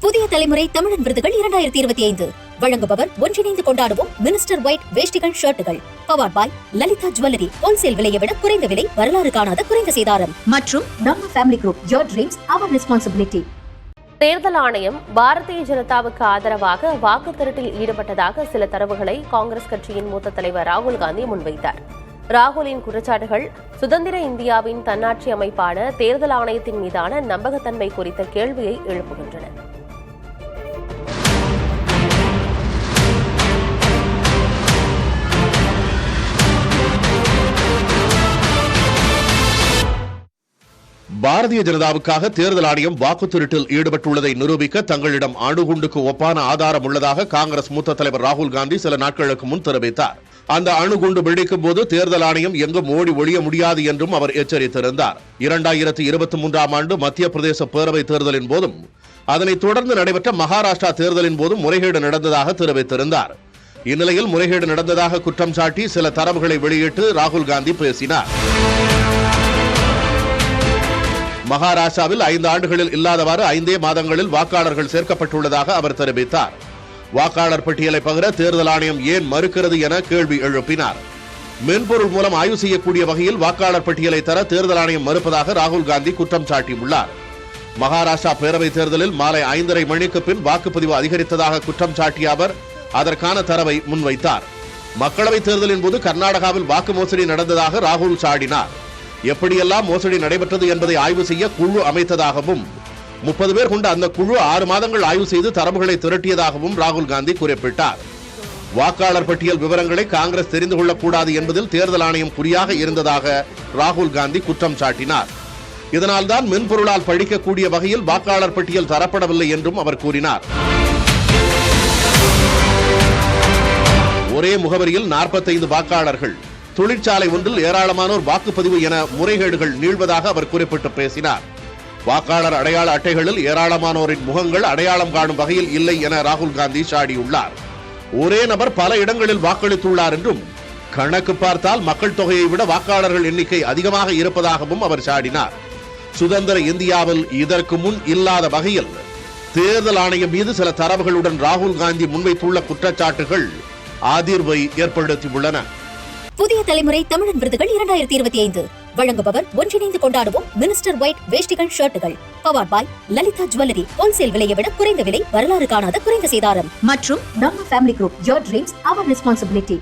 புதிய தலைமுறை தமிழன் விருதுகள் 2025 வழங்குபவர் ஒன்றிணைந்து கொண்டாடுவோம் மினிஸ்டர் ஒயிட் வேஷ்டிகள் ஷர்ட்டுகள் powered by Lalitha jewellery wholesale விலையை விட குறைந்த விலை வரலாறு காணாத குறைந்த சேதாரம் மற்றும் நம்ம family group your dreams our responsibility. தேர்தல் ஆணையம் பாரதிய ஜனதாவுக்கு ஆதரவாக வாக்கு திருட்டில் ஈடுபட்டதாக சில தரவுகளை காங்கிரஸ் கட்சியின் மூத்த தலைவர் ராகுல் காந்தி முன்வைத்தார். ராகுலின் குற்றச்சாட்டுகள் சுதந்திர இந்தியாவின் தன்னாட்சி அமைப்பான தேர்தல் ஆணையத்தின் மீதான நம்பகத்தன்மை குறித்த கேள்வியை எழுப்புகின்றன. பாரதிய ஜனதாவுக்காக தேர்தல் ஆணையம் வாக்கு திருட்டில் ஈடுபட்டுள்ளதை நிரூபிக்க தங்களிடம் அணுகுண்டுக்கு ஒப்பான ஆதாரம் உள்ளதாக காங்கிரஸ் மூத்த தலைவர் ராகுல் காந்தி சில நாட்களுக்கு முன் தெரிவித்தார். அந்த அணுகுண்டு வெடிக்கும் போது தேர்தல் ஆணையம் எங்கும் ஓடி ஒழிய முடியாது என்றும் அவர் எச்சரித்திருந்தார். 2023 ஆண்டு மத்திய பிரதேச பேரவை தேர்தலின் போதும் அதனைத் தொடர்ந்து நடைபெற்ற மகாராஷ்டிரா தேர்தலின் போதும் முறைகேடு நடந்ததாக தெரிவித்திருந்தார். இந்நிலையில் முறைகேடு நடந்ததாக குற்றம் சாட்டி சில தரவுகளை வெளியிட்டு ராகுல் காந்தி பேசினார். மகாராஷ்டிராவில் 5 ஆண்டுகளில் இல்லாதவாறு 5 மாதங்களில் வாக்காளர்கள் சேர்க்கப்பட்டுள்ளதாக அவர் தெரிவித்தார். வாக்காளர் பட்டியலை பகிர தேர்தல் ஆணையம் ஏன் மறுக்கிறது என கேள்வி எழுப்பினார். மென்பொருள் மூலம் ஆய்வு செய்யக்கூடிய வகையில் வாக்காளர் பட்டியலை தர தேர்தல் ஆணையம் மறுப்பதாக ராகுல் காந்தி குற்றம் சாட்டியுள்ளார். மகாராஷ்டிரா பேரவைத் தேர்தலில் மாலை 5:30 மணிக்கு பின் வாக்குப்பதிவு அதிகரித்ததாக குற்றம் சாட்டிய அவர் அதற்கான தரவை முன்வைத்தார். மக்களவைத் தேர்தலின் போது கர்நாடகாவில் வாக்கு மோசடி நடந்ததாக ராகுல் சாடினார். எப்படியெல்லாம் மோசடி நடைபெற்றது என்பதை ஆய்வு செய்ய குழு அமைத்ததாகவும் 30 பேர் கொண்ட அந்த குழு 6 மாதங்கள் ஆய்வு செய்து தரவுகளை திரட்டியதாகவும் ராகுல் காந்தி குறிப்பிட்டார். வாக்காளர் பட்டியல் விவரங்களை காங்கிரஸ் தெரிந்து கொள்ளக்கூடாது என்பதில் தேர்தல் ஆணையம் குறியாக இருந்ததாக ராகுல் காந்தி குற்றம் சாட்டினார். இதனால்தான் மென்பொருளால் பழிக்கக்கூடிய வகையில் வாக்காளர் பட்டியல் தரப்படவில்லை என்றும் அவர் கூறினார். ஒரே முகவரியில் 45 வாக்காளர்கள், தொழிற்சாலை ஒன்றில் ஏராளமானோர் வாக்குப்பதிவு என முறைகேடுகள் நீள்வதாக அவர் குறிப்பிட்டு பேசினார். வாக்காளர் அடையாள அட்டைகளில் ஏராளமானோரின் முகங்கள் அடையாளம் காணும் வகையில் இல்லை என ராகுல் காந்தி சாடியுள்ளார். ஒரே நபர் பல இடங்களில் வாக்களித்துள்ளார் என்றும் கணக்கு பார்த்தால் மக்கள் தொகையை விட வாக்காளர்கள் எண்ணிக்கை அதிகமாக இருப்பதாகவும் அவர் சாடினார். சுதந்திர இந்தியாவில் இதற்கு முன் இல்லாத வகையில் தேர்தல் ஆணையம் மீது சில தரவுகளுடன் ராகுல் காந்தி முன்வைத்துள்ள குற்றச்சாட்டுகள் அதிர்வை ஏற்படுத்தியுள்ளன. புதிய தலைமுறை தமிழன் விருதுகள் 2025 வழங்குபவர் ஒன்றிணைந்து கொண்டாடுவோம் மினிஸ்டர் ஒயிட் வேஷ்டிகள் ஷர்ட்டுகள் powered by Lalitha jewellery wholesale விலையை விட குறைந்த விலை வரலாறு காணாத குறைந்த சேதாரம் மற்றும் நம்ம family group your dreams our responsibility.